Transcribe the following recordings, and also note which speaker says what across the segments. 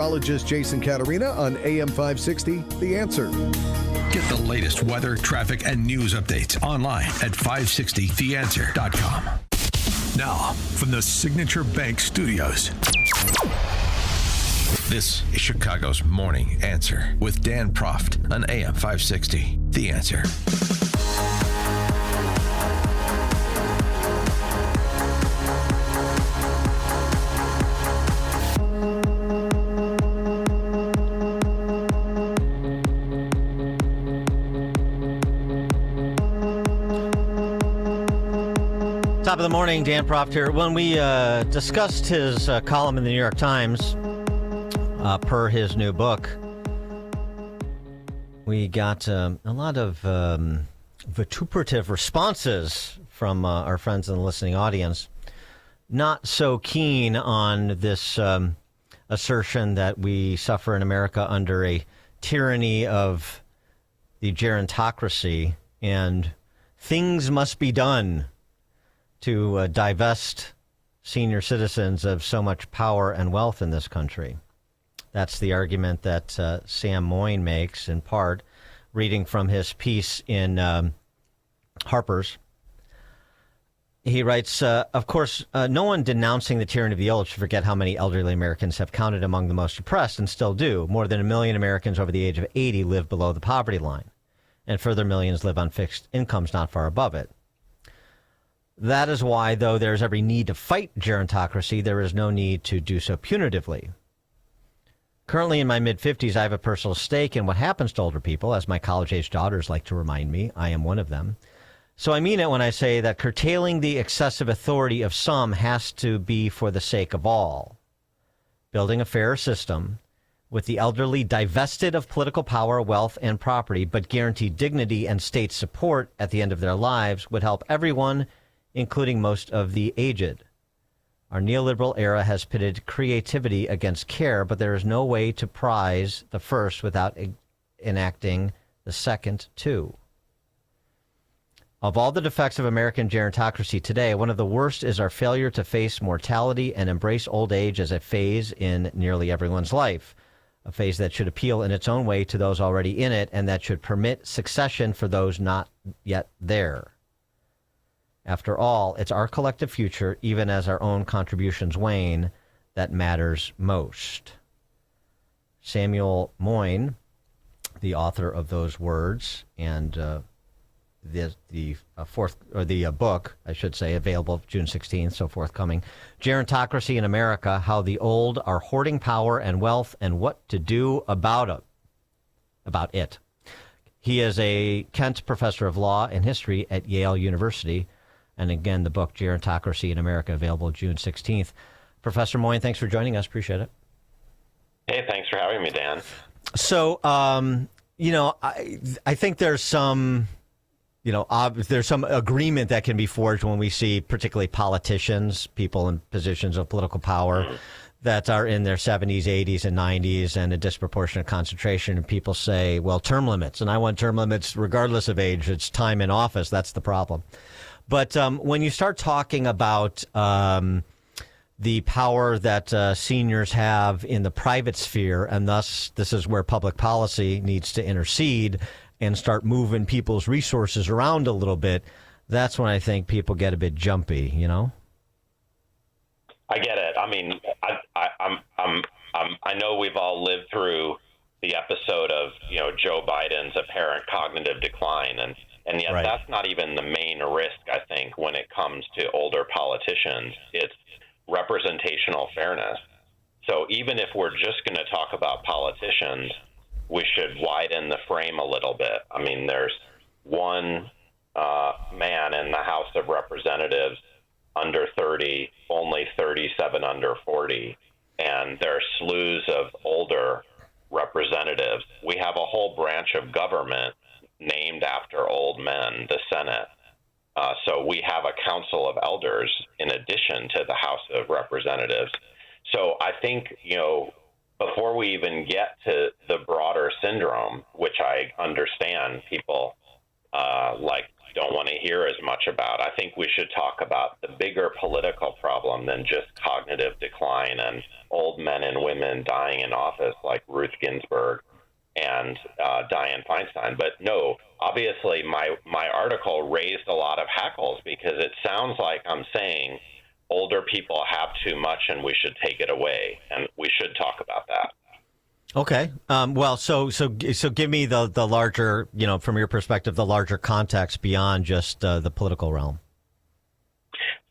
Speaker 1: Meteorologist Jason Caterina on AM 560, The Answer.
Speaker 2: Get the latest weather, traffic, and news updates online at 560theanswer.com. Now, from the Signature Bank Studios, this is Chicago's Morning Answer with Dan Proft on AM 560, The Answer.
Speaker 3: Top of the morning, Dan Proft here. When we discussed his column in the New York Times, per his new book, we got a lot of vituperative responses from our friends in the listening audience. Not so keen on this assertion that we suffer in America under a tyranny of the gerontocracy and things must be done to divest senior citizens of so much power and wealth in this country. That's the argument that Sam Moyn makes, in part, reading from his piece in Harper's. He writes, of course, no one denouncing the tyranny of the old should forget how many elderly Americans have counted among the most oppressed and still do. More than 1 million Americans over the age of 80 live below the poverty line, and further millions live on fixed incomes not far above it. That is why, though there's every need to fight gerontocracy, there is no need to do so punitively. Currently in my mid-50s, I have a personal stake in what happens to older people, as my college-age daughters like to remind me. I am one of them. So I mean it when I say that curtailing the excessive authority of some has to be for the sake of all. Building a fairer system with the elderly divested of political power, wealth, and property, but guaranteed dignity and state support at the end of their lives would help everyone, including most of the aged. Our neoliberal era has pitted creativity against care, but there is no way to prize the first without enacting the second too. Of all the defects of American gerontocracy today, one of the worst is our failure to face mortality and embrace old age as a phase in nearly everyone's life, a phase that should appeal in its own way to those already in it and that should permit succession for those not yet there. After all, it's our collective future, even as our own contributions wane, that matters most. Samuel Moyn, the author of those words, and the book, I should say, available June 16th, so forthcoming, Gerontocracy in America: How the Old Are Hoarding Power and Wealth and What to Do About it. He is a Kent Professor of Law and History at Yale University. And again, the book, Gerontocracy in America, available June 16th. Professor Moyn, thanks for joining us. Appreciate it.
Speaker 4: Hey, thanks for having me, Dan.
Speaker 3: So, I think there's some, there's some agreement that can be forged when we see particularly politicians, people in positions of political power that are in their 70s, 80s, and 90s, and a disproportionate concentration. And people say, well, term limits. And I want term limits regardless of age. It's time in office. That's the problem. But when you start talking about the power that seniors have in the private sphere, and thus this is where public policy needs to intercede and start moving people's resources around a little bit, that's when I think people get a bit jumpy,
Speaker 4: I get it. I mean, I know we've all lived through the episode of Joe Biden's apparent cognitive decline, and yet
Speaker 3: right.
Speaker 4: That's not even the main risk, I think, when it comes to older politicians. It's representational fairness. So even if we're just going to talk about politicians, we should widen the frame a little bit. I mean, there's one man in the House of Representatives under 30, only 37 under 40, and there are slews of older representatives. We have a whole branch of government named after old men, the Senate. So we have a Council of Elders in addition to the House of Representatives. So I think, before we even get to the broader syndrome, which I understand people don't want to hear as much about. I think we should talk about the bigger political problem than just cognitive decline and old men and women dying in office like Ruth Ginsburg and Dianne Feinstein. But no, obviously my article raised a lot of hackles because it sounds like I'm saying older people have too much and we should take it away, and we should talk about that.
Speaker 3: Okay. Well, so give me the larger, from your perspective, the larger context beyond just the political realm.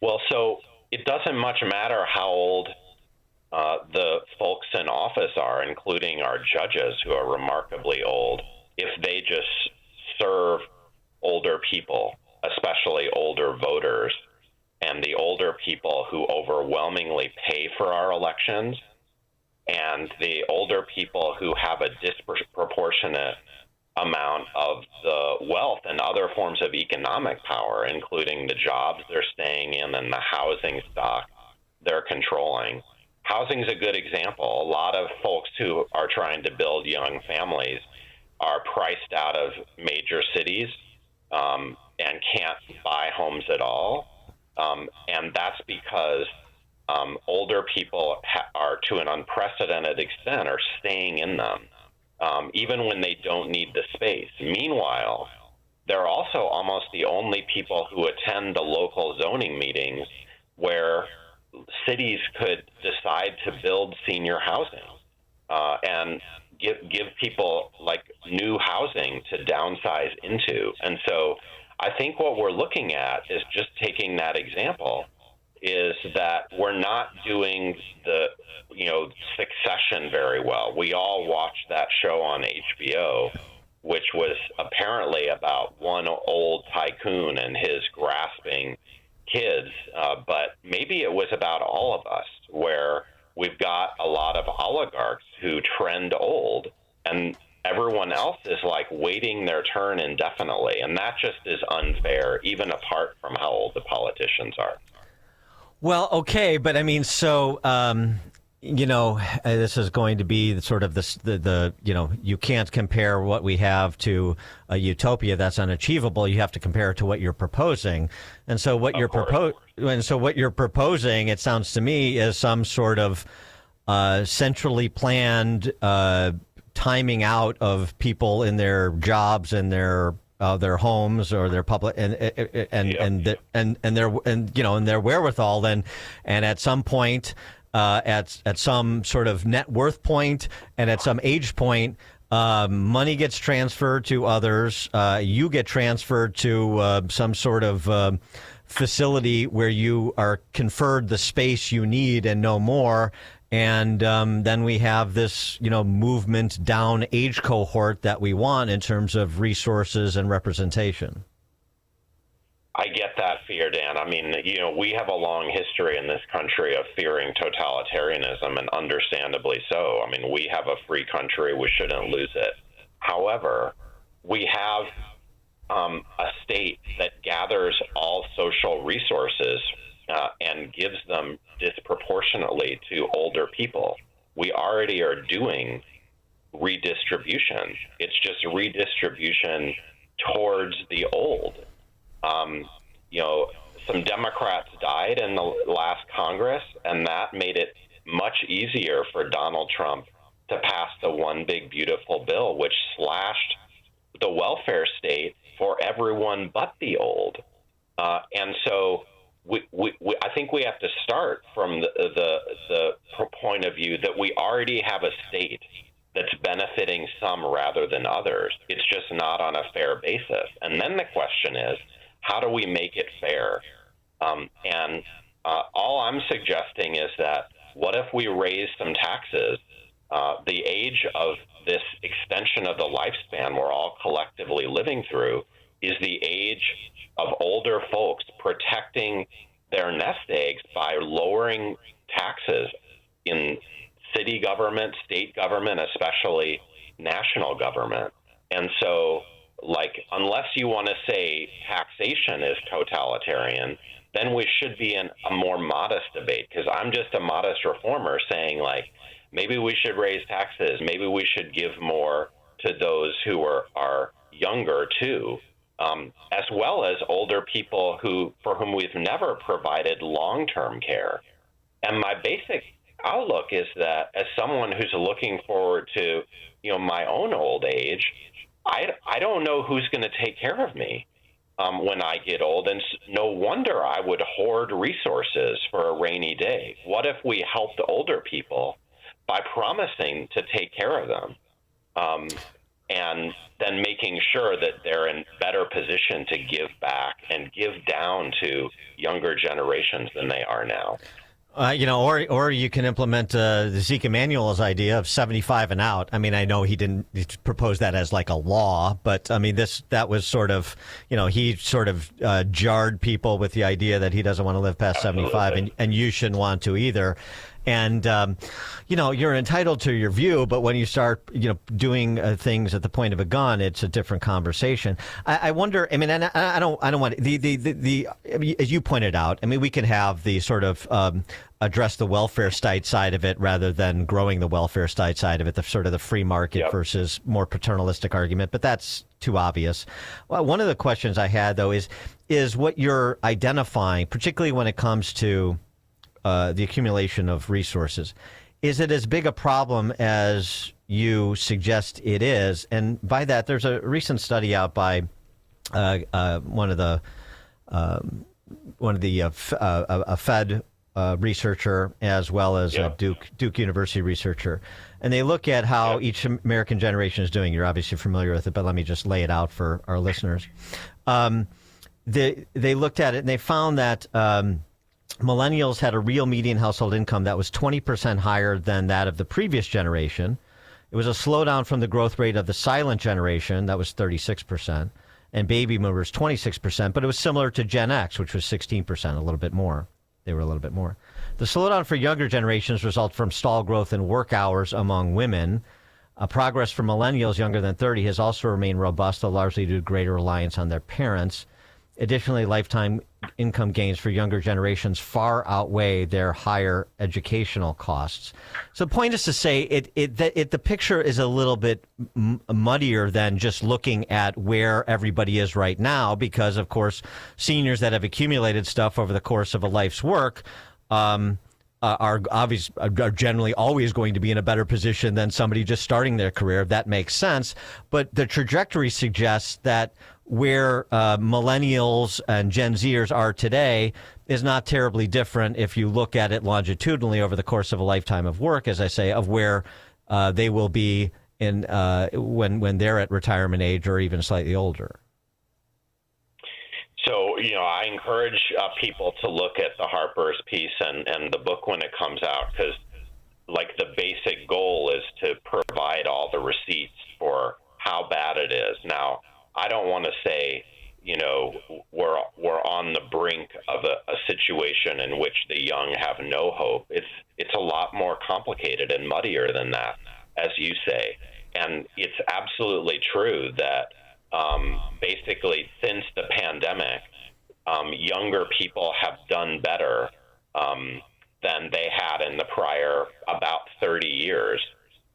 Speaker 4: Well, so it doesn't much matter how old the folks in office are, including our judges who are remarkably old, if they just serve older people, especially older voters, and the older people who overwhelmingly pay for our elections, and the older people who have a disproportionate amount of the wealth and other forms of economic power, including the jobs they're staying in and the housing stock they're controlling. Housing is a good example. A lot of folks who are trying to build young families are priced out of major cities and can't buy homes at all. And that's because older people are, to an unprecedented extent, are staying in them, even when they don't need the space. Meanwhile, they're also almost the only people who attend the local zoning meetings where cities could decide to build senior housing and give people like new housing to downsize into. And so I think what we're looking at is just taking that example is that we're not doing the, succession very well. We all watched that show on HBO, which was apparently about one old tycoon and his grasping kids, but maybe it was about all of us, where we've got a lot of oligarchs who trend old and everyone else is like waiting their turn indefinitely. And that just is unfair, even apart from how old the politicians are.
Speaker 3: Well, okay, but I mean, so, this is going to be sort of you can't compare what we have to a utopia that's unachievable. You have to compare it to what you're proposing. And so what you're proposing, it sounds to me, is some sort of centrally planned timing out of people in their jobs and their homes or their public and their wherewithal and at some point at some sort of net worth point and at some age point money gets transferred to others, you get transferred to some sort of facility where you are conferred the space you need and no more. And then we have this, movement down age cohort that we want in terms of resources and representation.
Speaker 4: I get that fear, Dan. I mean, we have a long history in this country of fearing totalitarianism, and understandably so. I mean, we have a free country. We shouldn't lose it. However, we have a state that gathers all social resources and gives them disproportionately to older people. We already are doing redistribution. It's just redistribution towards the old. Some Democrats died in the last Congress, and that made it much easier for Donald Trump to pass the One Big Beautiful Bill, which slashed the welfare state for everyone but the old. And so I think we have to start from the point of view that we already have a state that's benefiting some rather than others. It's just not on a fair basis. And then the question is, how do we make it fair? All I'm suggesting is that what if we raise some taxes? The age of this extension of the lifespan we're all collectively living through is the age of older folks protecting their nest eggs by lowering taxes in city government, state government, especially national government. And so, unless you want to say taxation is totalitarian, then we should be in a more modest debate, because I'm just a modest reformer saying, maybe we should raise taxes, maybe we should give more to those who are younger too. as well as older people for whom we've never provided long-term care. And my basic outlook is that as someone who's looking forward to, my own old age, I don't know who's going to take care of me when I get old. And no wonder I would hoard resources for a rainy day. What if we helped older people by promising to take care of them? And then making sure that they're in better position to give back and give down to younger generations than they are now.
Speaker 3: Or you can implement Zeke Emanuel's idea of 75 and out. I mean, I know he didn't propose that as like a law, but I mean, that was sort of, he sort of jarred people with the idea that he doesn't want to live past 75, and you shouldn't want to either. And, you're entitled to your view, but when you start, doing things at the point of a gun, it's a different conversation. I wonder, I mean, and I don't want the as you pointed out, I mean, we can have the sort of, address the welfare state side of it rather than growing the welfare state side of it, the sort of the free market versus more paternalistic argument, but that's too obvious. Well, one of the questions I had, though, is what you're identifying, particularly when it comes to the accumulation of resources. Is it as big a problem as you suggest it is? And by that, there's a recent study out by one of the a Fed researcher as well as a Duke University researcher, and they look at how each American generation is doing. You're obviously familiar with it, but let me just lay it out for our listeners. They looked at it and they found that millennials had a real median household income that was 20% higher than that of the previous generation. It was a slowdown from the growth rate of the silent generation, that was 36%, and baby boomers 26%, but it was similar to Gen X, which was 16%, a little bit more. They were a little bit more. The slowdown for younger generations results from stalled growth in work hours among women. Progress for millennials younger than 30 has also remained robust, though largely due to greater reliance on their parents. Additionally, lifetime income gains for younger generations far outweigh their higher educational costs. So the point is to say the picture is a little bit muddier than just looking at where everybody is right now, because, of course, seniors that have accumulated stuff over the course of a life's work are generally always going to be in a better position than somebody just starting their career. That makes sense. But the trajectory suggests that where millennials and Gen Zers are today is not terribly different if you look at it longitudinally over the course of a lifetime of work, as I say, of where they will be in when they're at retirement age or even slightly older.
Speaker 4: So, I encourage people to look at the Harper's piece and the book when it comes out, because the basic goal is to provide all the receipts for how bad it is. Now, I don't want to say, we're on the brink of a situation in which the young have no hope. It's a lot more complicated and muddier than that, as you say. And it's absolutely true that basically since the pandemic, younger people have done better than they had in the prior about 30 years.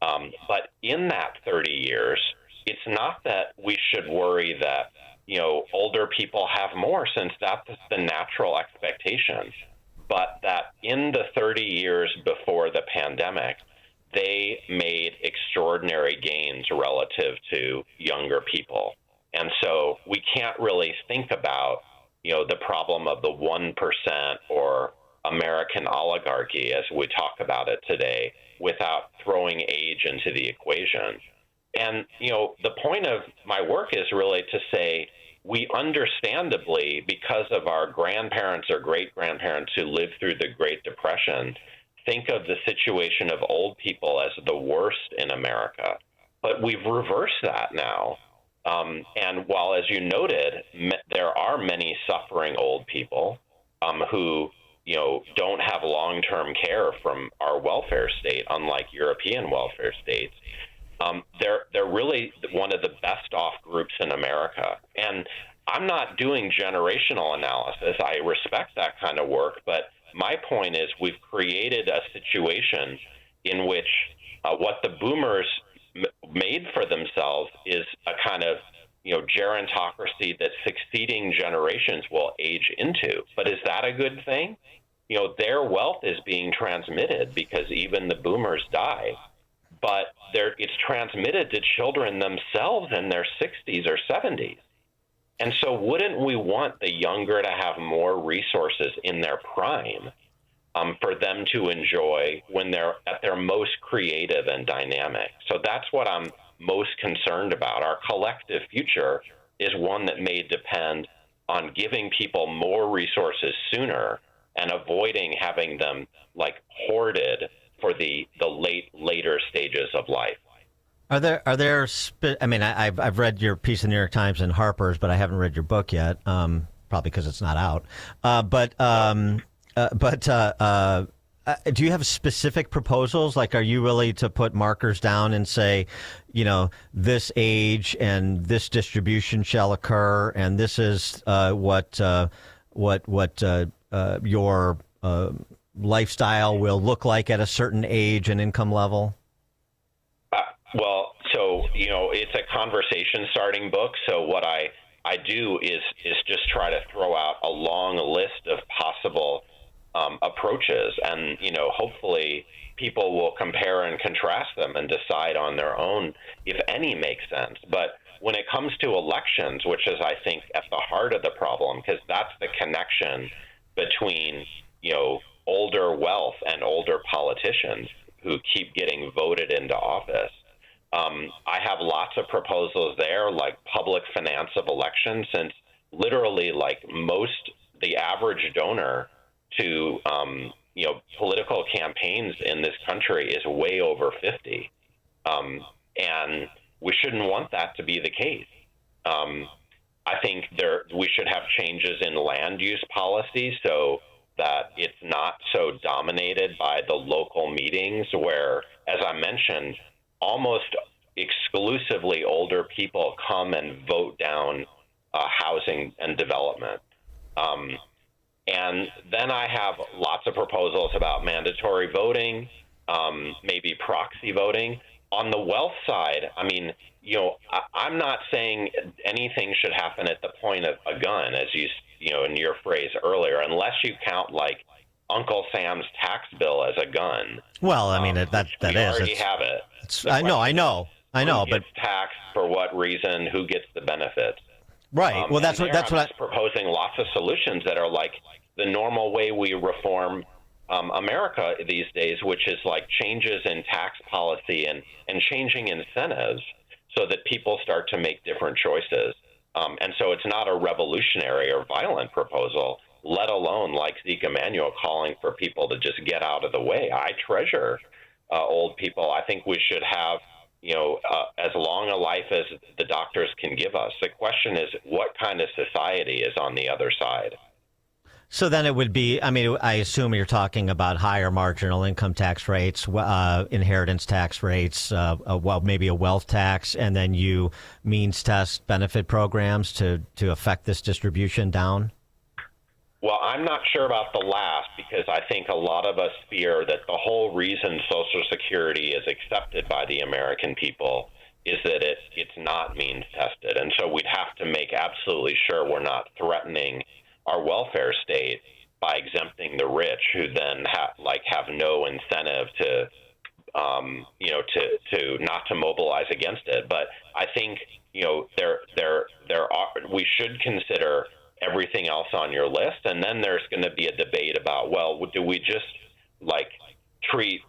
Speaker 4: But in that 30 years, it's not that we should worry that, older people have more, since that's the natural expectation, but that in the 30 years before the pandemic, they made extraordinary gains relative to younger people. And so we can't really think about, the problem of the 1% or American oligarchy as we talk about it today without throwing age into the equation. And, the point of my work is really to say we understandably, because of our grandparents or great-grandparents who lived through the Great Depression, think of the situation of old people as the worst in America. But we've reversed that now. And while, as you noted, there are many suffering old people who, don't have long-term care from our welfare state, unlike European welfare states, they're really one of the best off groups in America. And I'm not doing generational analysis. I respect that kind of work, but my point is we've created a situation in which what the boomers made for themselves is a kind of, gerontocracy that succeeding generations will age into. But is that a good thing? Their wealth is being transmitted because even the boomers die, but it's transmitted to children themselves in their 60s or 70s. And so wouldn't we want the younger to have more resources in their prime for them to enjoy when they're at their most creative and dynamic? So that's what I'm most concerned about. Our collective future is one that may depend on giving people more resources sooner and avoiding having them hoarded for the later stages of life.
Speaker 3: Are there I've read your piece in the New York Times and Harper's, but I haven't read your book yet, probably because it's not out. Do you have specific proposals? Are you willing to put markers down and say, this age and this distribution shall occur, and this is what your lifestyle will look like at a certain age and income level?
Speaker 4: It's a conversation starting book. So what I do is just try to throw out a long list of possible approaches, and hopefully people will compare and contrast them and decide on their own if any makes sense. But when it comes to elections, which is, I think, at the heart of the problem, because that's the connection between older wealth and older politicians who keep getting voted into office. I have lots of proposals there, like public finance of elections, since literally the average donor to political campaigns in this country is way over 50, and we shouldn't want that to be the case. I think we should have changes in land use policy so that it's not so dominated by the local meetings where, as I mentioned, almost exclusively older people come and vote down housing and development. And then I have lots of proposals about mandatory voting, maybe proxy voting. On the wealth side, I'm not saying anything should happen at the point of a gun, as in your phrase earlier, unless you count Uncle Sam's tax bill as a gun.
Speaker 3: Well, that
Speaker 4: we
Speaker 3: is.
Speaker 4: already have it.
Speaker 3: I know.
Speaker 4: Who
Speaker 3: But
Speaker 4: gets taxed for what reason? Who gets the benefits?
Speaker 3: Right. Well, that's what
Speaker 4: I'm proposing lots of solutions that are the normal way we reform America these days, which is changes in tax policy and changing incentives so that people start to make different choices. And so it's not a revolutionary or violent proposal, let alone Zeke Emanuel calling for people to just get out of the way. I treasure old people. I think we should have as long a life as the doctors can give us. The question is, what kind of society is on the other side?
Speaker 3: So then it would be, I assume you're talking about higher marginal income tax rates, inheritance tax rates, maybe a wealth tax, and then you means test benefit programs to affect this distribution down?
Speaker 4: Well, I'm not sure about the last, because I think a lot of us fear that the whole reason Social Security is accepted by the American people is that it's not means tested. And so we'd have to make absolutely sure we're not threatening our welfare state by exempting the rich, who then have no incentive to not to mobilize against it. But I think we should consider everything else on your list, and then there's going to be a debate about, well, do we just treat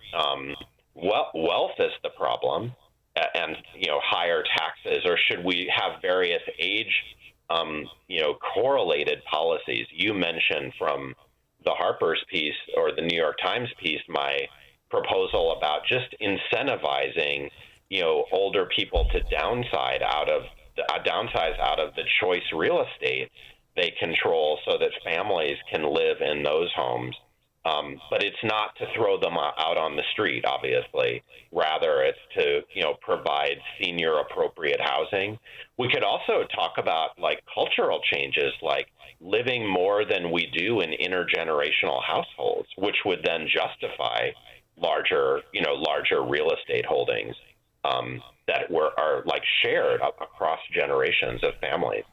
Speaker 4: wealth as the problem and higher taxes, or should we have various age correlated policies? You mentioned from the Harper's piece or the New York Times piece my proposal about just incentivizing older people to downsize out of the choice real estate they control so that families can live in those homes. But it's not to throw them out on the street, obviously. Rather, it's to, provide senior appropriate housing. We could also talk about cultural changes, like living more than we do in intergenerational households, which would then justify larger real estate holdings. that are like shared across generations of families.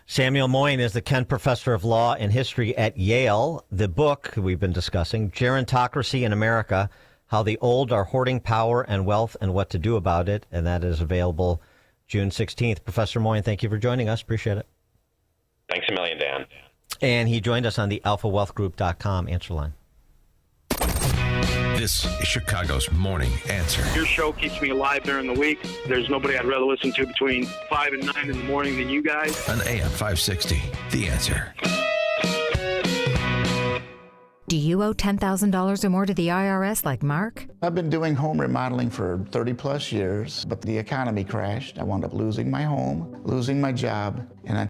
Speaker 3: Samuel Moyn is the Kent Professor of Law and History at Yale. The book we've been discussing, Gerontocracy in America, How the Old Are Hoarding Power and Wealth and What to Do About It, and that is available June 16th. Professor Moyn, thank you for joining us. Appreciate it.
Speaker 4: Thanks a million, Dan.
Speaker 3: And he joined us on the alphawealthgroup.com answer line.
Speaker 2: This is Chicago's Morning Answer.
Speaker 5: Your show keeps me alive during the week. There's nobody I'd rather listen to between 5 and 9 in the morning than you guys.
Speaker 2: On AM 560, The Answer.
Speaker 6: Do you owe $10,000 or more to the IRS like Mark?
Speaker 7: I've been doing home remodeling for 30 plus years, but the economy crashed. I wound up losing my home, losing my job, and on